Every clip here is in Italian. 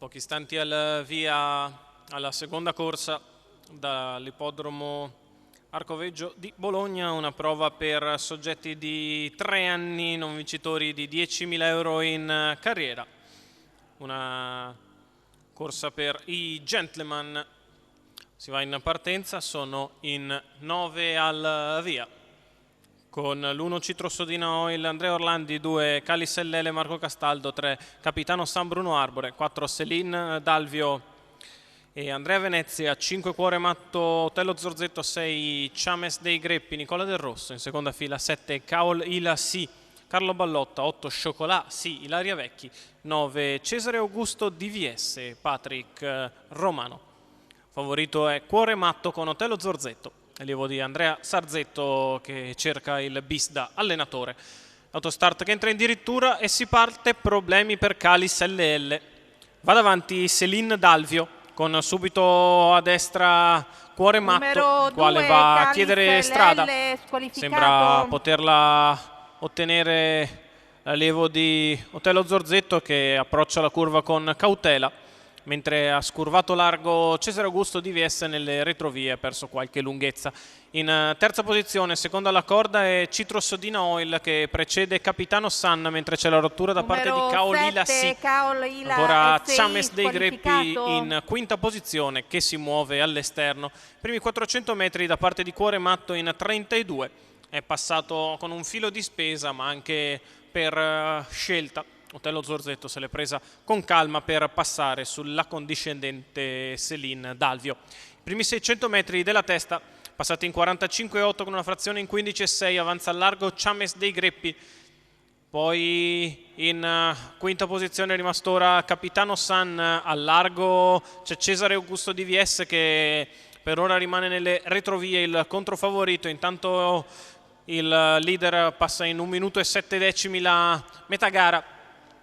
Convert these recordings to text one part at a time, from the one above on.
Pochi istanti al via alla seconda corsa dall'ippodromo Arcoveggio di Bologna, una prova per soggetti di 3 anni non vincitori di 10.000 euro in carriera, una corsa per i gentleman. Si va in partenza, sono in 9 al via, con l'1 Citrosodina Oil, Andrea Orlandi, 2 Calice LL Marco Castaldo, 3 Capitano San Bruno Arbore, 4 Céline Dalvio e Andrea Venezia, 5 Cuore Matto Otello Zorzetto, 6 Chames dei Greppi Nicola Del Rosso, in seconda fila 7 Caol Ila Sì Carlo Ballotta, 8 Chocolat Sì Ilaria Vecchi, 9 Cesare Augusto DVS Patrick Romano. Favorito è Cuore Matto con Otello Zorzetto, allievo di Andrea Sarzetto che cerca il bis da allenatore. Autostart che entra in dirittura e si parte. Problemi per Calice LL. Va davanti Céline Dalvio con subito a destra Cuore Matto, il quale va a chiedere strada. Sembra poterla ottenere l'allievo di Otello Zorzetto, che approccia la curva con cautela, mentre ha scurvato largo Cesare Augusto DVS nelle retrovie, ha perso qualche lunghezza. In terza posizione, seconda alla corda, è Citrosodina Oil che precede Capitano San, mentre c'è la rottura da parte di Caol Ila Sì. Ancora Chames dei Greppi in quinta posizione, che si muove all'esterno. Primi 400 metri da parte di Cuore Matto in 32. È passato con un filo di spesa, ma anche per scelta. Otello Zorzetto se l'è presa con calma per passare sulla condiscendente Céline Dalvio. I primi 600 metri della testa passati in 45,8 con una frazione in 15,6, avanza al largo Chames dei Greppi. Poi in quinta posizione è rimasto ora Capitano San, al largo c'è Cesare Augusto DVS che per ora rimane nelle retrovie, il controfavorito. Intanto il leader passa in 1 minuto e 7 decimi la metà gara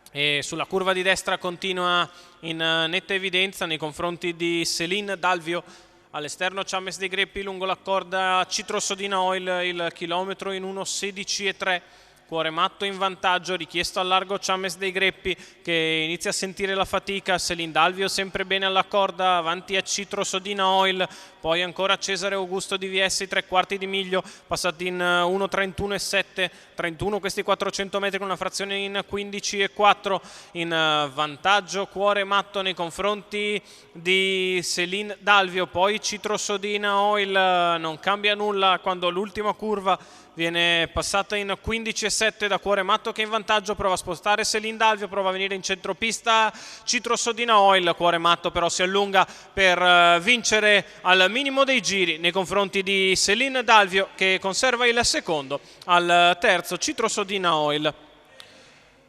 e sulla curva di destra continua in netta evidenza nei confronti di Céline Dalvio. All'esterno Chames dei Greppi, lungo la corda Citrosodina Oil, il chilometro in 1,16,3. Cuore Matto in vantaggio, richiesto al largo Chames dei Greppi che inizia a sentire la fatica. Céline Dalvio sempre bene alla corda, avanti a Citrosodina Oil, poi ancora Cesare Augusto DVS, 3/4 di miglio, passati in 1,31,7, 31 questi 400 metri con una frazione in 15,4. In vantaggio Cuore Matto nei confronti di Céline Dalvio, poi Citrosodina Oil non cambia nulla quando l'ultima curva viene passata in 15,7 da Cuore Matto, che in vantaggio prova a spostare Céline Dalvio, prova a venire in centropista Citrosodina Oil. Cuore Matto però si allunga per vincere al minimo dei giri nei confronti di Céline Dalvio, che conserva il secondo. Al terzo Citrosodina Oil.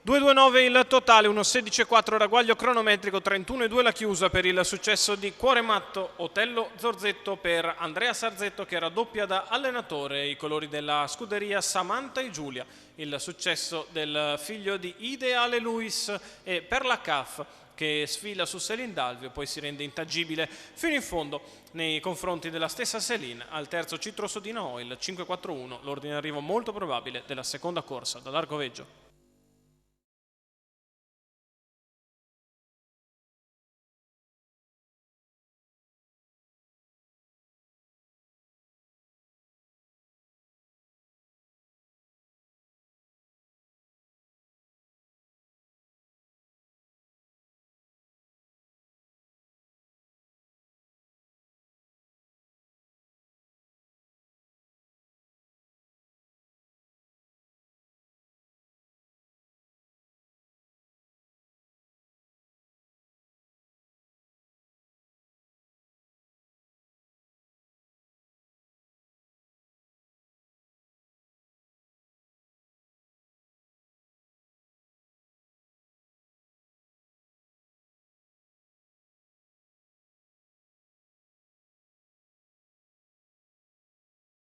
2,29 il totale, 1,16,4 ragguaglio cronometrico, 31,2 la chiusa per il successo di Cuore Matto. Otello Zorzetto per Andrea Sarzetto, che raddoppia da allenatore i colori della scuderia Samantha e Giulia. Il successo del figlio di Ideale Luis e per la CAF, che sfila su Céline Dalvio, poi si rende intangibile fino in fondo nei confronti della stessa Céline. Al terzo Citrosodina Oil, 5,41, l'ordine d'arrivo molto probabile della seconda corsa dall'Arcoveggio.